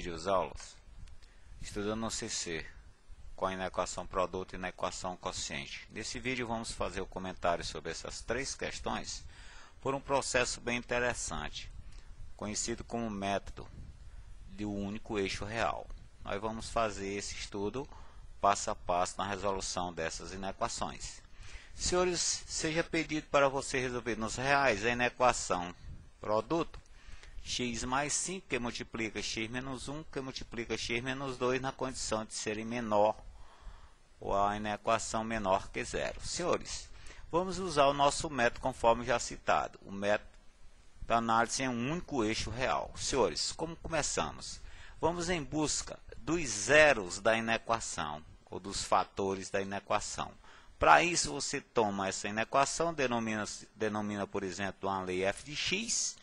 videoaulas, estudando no CC, com a inequação produto e inequação quociente. Nesse vídeo vamos fazer o comentário sobre essas três questões por um processo bem interessante, conhecido como método do único eixo real. Nós vamos fazer esse estudo passo a passo na resolução dessas inequações. Senhores, seja pedido para você resolver nos reais a inequação produto x mais 5 que multiplica x menos 1 que multiplica x menos 2 na condição de serem menor ou a inequação menor que zero. Senhores, vamos usar o nosso método conforme já citado. O método da análise em um único eixo real. Senhores, como começamos? Vamos em busca dos zeros da inequação ou dos fatores da inequação. Para isso você toma essa inequação, denomina por exemplo uma lei f de x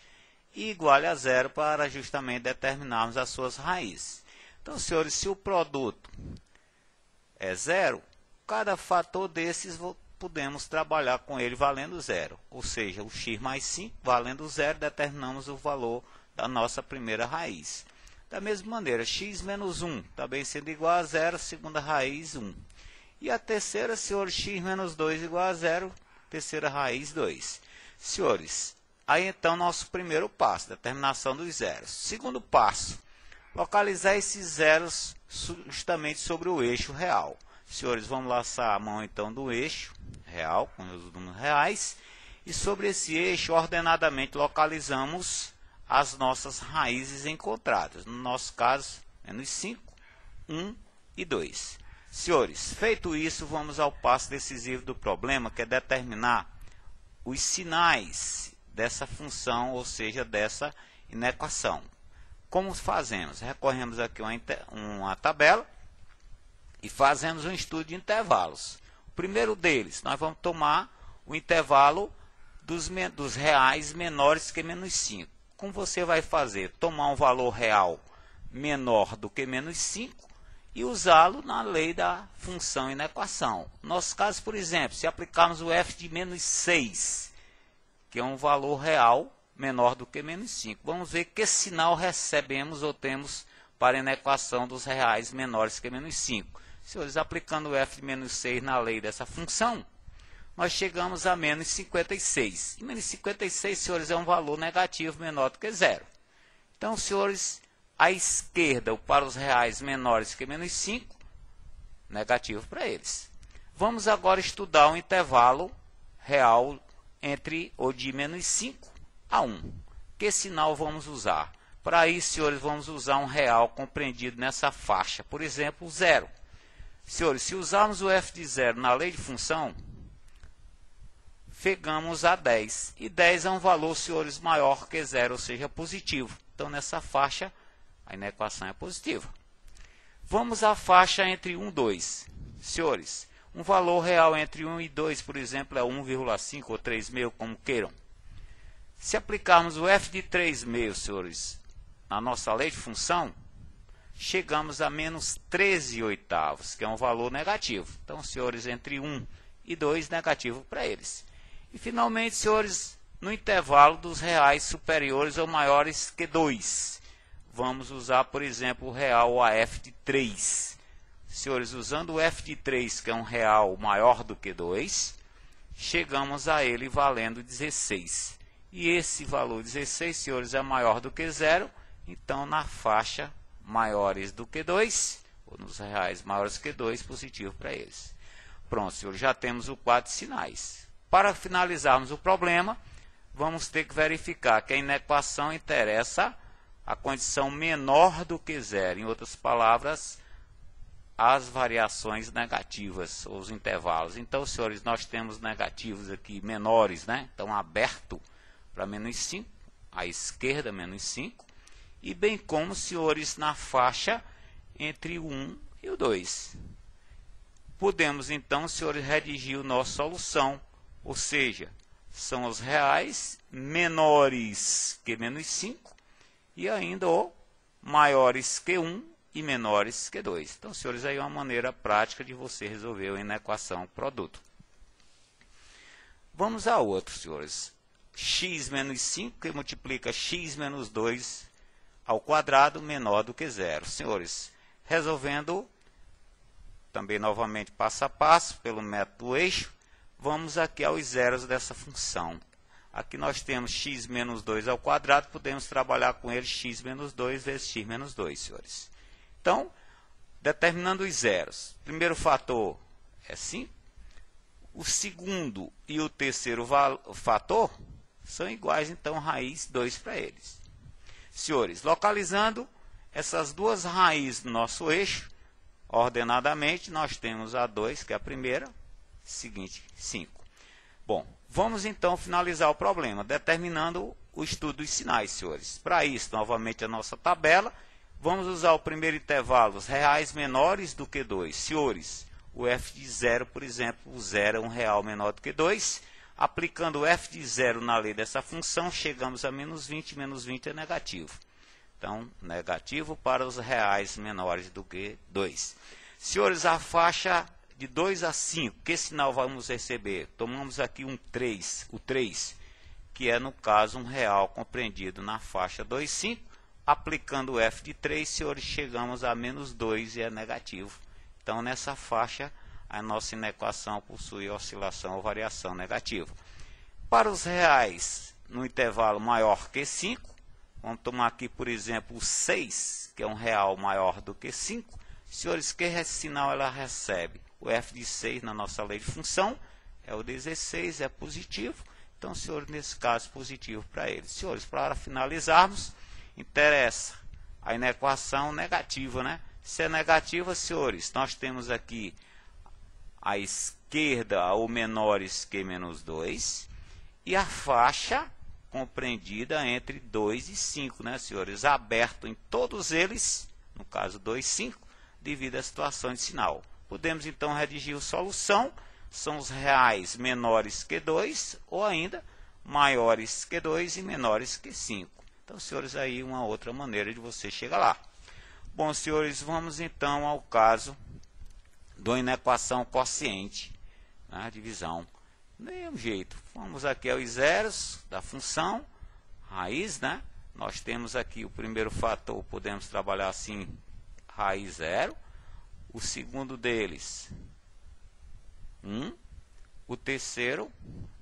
e iguale a zero para justamente determinarmos as suas raízes. Então, senhores, se o produto é zero, cada fator desses podemos trabalhar com ele valendo zero. Ou seja, o x mais 5 valendo zero, determinamos o valor da nossa primeira raiz. Da mesma maneira, x menos 1 também sendo igual a zero, segunda raiz 1. E a terceira, senhores, x menos 2 igual a zero, terceira raiz 2. Senhores, aí então nosso primeiro passo, determinação dos zeros. Segundo passo, localizar esses zeros justamente sobre o eixo real. Senhores, vamos laçar a mão então do eixo real, com os números reais. E sobre esse eixo, ordenadamente localizamos as nossas raízes encontradas. No nosso caso, menos 5, 1 e 2. Senhores, feito isso, vamos ao passo decisivo do problema, que é determinar os sinais dessa função, ou seja, dessa inequação. Como fazemos? Recorremos aqui a uma tabela e fazemos um estudo de intervalos. O primeiro deles, nós vamos tomar o intervalo dos reais menores que menos 5. Como você vai fazer? Tomar um valor real menor do que menos 5 e usá-lo na lei da função inequação. No nosso caso, por exemplo, se aplicarmos o f de menos 6, que é um valor real menor do que menos 5. Vamos ver que sinal recebemos ou temos para a inequação dos reais menores que menos 5. Senhores, aplicando o f de menos 6 na lei dessa função, nós chegamos a menos 56. E menos 56, senhores, é um valor negativo menor do que zero. Então, senhores, à esquerda, para os reais menores que menos 5, negativo para eles. Vamos agora estudar o intervalo real entre o de menos 5 a 1. Que sinal vamos usar? Para isso, senhores, vamos usar um real compreendido nessa faixa. Por exemplo, 0. Senhores, se usarmos o f de 0 na lei de função, chegamos a 10. E 10 é um valor, senhores, maior que 0, ou seja, positivo. Então, nessa faixa, a inequação é positiva. Vamos à faixa entre 1 e 2. Senhores, um valor real entre 1 e 2, por exemplo, é 1,5 ou 3,5, como queiram. Se aplicarmos o f de 3,5, senhores, na nossa lei de função, chegamos a menos 13 oitavos, que é um valor negativo. Então, senhores, entre 1 e 2, negativo para eles. E, finalmente, senhores, no intervalo dos reais superiores ou maiores que 2. Vamos usar, por exemplo, o real a f de 3. Senhores, usando o f de 3, que é um real maior do que 2, chegamos a ele valendo 16. E esse valor 16, senhores, é maior do que 0. Então, na faixa maiores do que 2, ou nos reais maiores que 2, positivo para eles. Pronto, senhores, já temos os 4 sinais. Para finalizarmos o problema, vamos ter que verificar que a inequação interessa a condição menor do que 0. Em outras palavras, as variações negativas, ou os intervalos. Então, senhores, nós temos negativos aqui menores, né? Então, aberto para menos 5, à esquerda menos 5, e bem como, senhores, na faixa entre o 1 e o 2. Podemos, então, senhores, redigir a nossa solução, ou seja, são os reais menores que menos 5, e ainda o maiores que 1 e menores que 2. Então, senhores, aí é uma maneira prática de você resolver a inequação produto. Vamos a outro, senhores. X menos 5 que multiplica x menos 2 ao quadrado menor do que zero. Senhores, resolvendo também novamente passo a passo pelo método eixo, vamos aqui aos zeros dessa função. Aqui nós temos x menos 2 ao quadrado, podemos trabalhar com ele x menos 2 vezes x menos 2, senhores. Então, determinando os zeros, primeiro fator é 5, o segundo e o terceiro fator são iguais, então raiz 2 para eles. Senhores, localizando essas duas raízes do nosso eixo, ordenadamente, nós temos a 2, que é a primeira, seguinte, 5. Bom, vamos então finalizar o problema, determinando o estudo dos sinais, senhores. Para isso, novamente a nossa tabela, vamos usar o primeiro intervalo, os reais menores do que 2. Senhores, o f de 0, por exemplo, o 0 é um real menor do que 2. Aplicando o f de 0 na lei dessa função, chegamos a menos 20 é negativo. Então, negativo para os reais menores do que 2. Senhores, a faixa de 2 a 5, que sinal vamos receber? Tomamos aqui um 3, o 3, que é, no caso, um real compreendido na faixa 2, 5. Aplicando o f de 3, senhores, chegamos a menos 2 e é negativo. Então, nessa faixa, a nossa inequação possui oscilação ou variação negativa. Para os reais, no intervalo maior que 5, vamos tomar aqui, por exemplo, o 6, que é um real maior do que 5. Senhores, que sinal ela recebe? O f de 6 na nossa lei de função é o 16, é positivo. Então, senhores, nesse caso, positivo para ele. Senhores, para finalizarmos, interessa a inequação negativa, né? Se é negativa, senhores, nós temos aqui a esquerda ou menores que menos 2 e a faixa compreendida entre 2 e 5, né, senhores? Aberto em todos eles, no caso 2 e 5, devido à situação de sinal. Podemos então redigir a solução, são os reais menores que 2 ou ainda maiores que 2 e menores que 5. Então, senhores, aí uma outra maneira de você chegar lá. Bom, senhores, vamos então ao caso da inequação quociente, né, divisão. Nenhum jeito. Vamos aqui aos zeros da função, raiz, né? Nós temos aqui o primeiro fator, podemos trabalhar assim, raiz 0. O segundo deles, 1. O terceiro,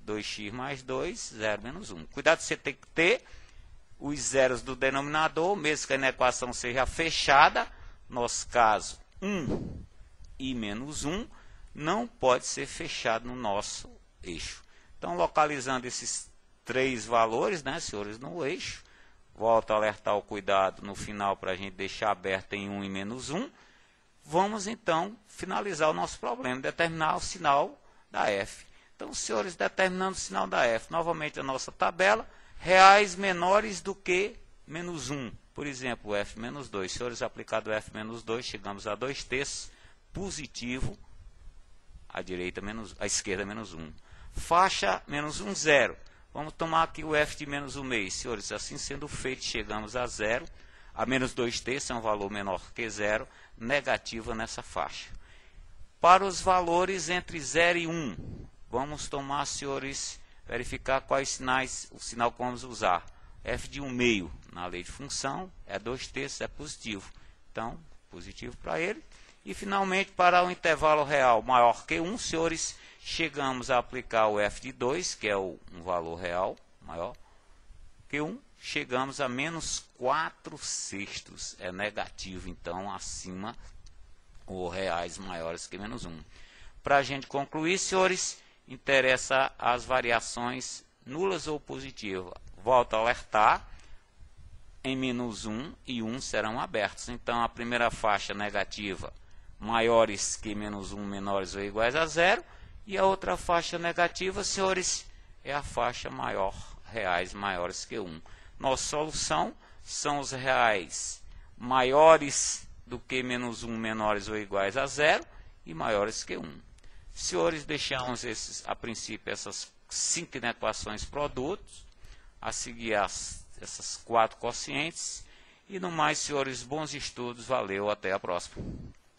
2x mais 2, 0 menos 1. Cuidado, você tem que ter os zeros do denominador, mesmo que a inequação seja fechada. Nosso caso, 1 e menos 1, não pode ser fechado no nosso eixo. Então, localizando esses três valores, né, senhores, no eixo, volto a alertar o cuidado no final para a gente deixar aberto em 1 e menos 1. Vamos, então, finalizar o nosso problema, determinar o sinal da f. Então, senhores, determinando o sinal da f, novamente a nossa tabela, reais menores do que menos 1. Por exemplo, f menos 2. Senhores, aplicado f menos 2, chegamos a 2/3, positivo, à esquerda menos 1. Faixa menos 1, 0. Vamos tomar aqui o f de menos 1/2. Senhores, assim sendo feito, chegamos a 0. A menos 2/3 é um valor menor que 0, negativa nessa faixa. Para os valores entre 0 e 1, vamos tomar, senhores, verificar quais sinais, o sinal que vamos usar. f de 1/2 na lei de função é 2/3, é positivo. Então, positivo para ele. E, finalmente, para o intervalo real maior que 1, senhores, chegamos a aplicar o f de 2, que é um valor real maior que 1. Chegamos a menos 4/6, é negativo, então, acima ou reais maiores que menos 1. Para a gente concluir, senhores, interessa as variações nulas ou positivas. Volto a alertar, em menos 1 e 1 serão abertos. Então, a primeira faixa negativa, maiores que menos 1, menores ou iguais a 0. E a outra faixa negativa, senhores, é a faixa maior, reais maiores que 1. Nossa solução são os reais maiores do que menos 1, menores ou iguais a 0 e maiores que 1. Senhores, deixamos a princípio essas 5 inequações produtos, a seguir essas 4 quocientes. E no mais, senhores, bons estudos, valeu, até a próxima.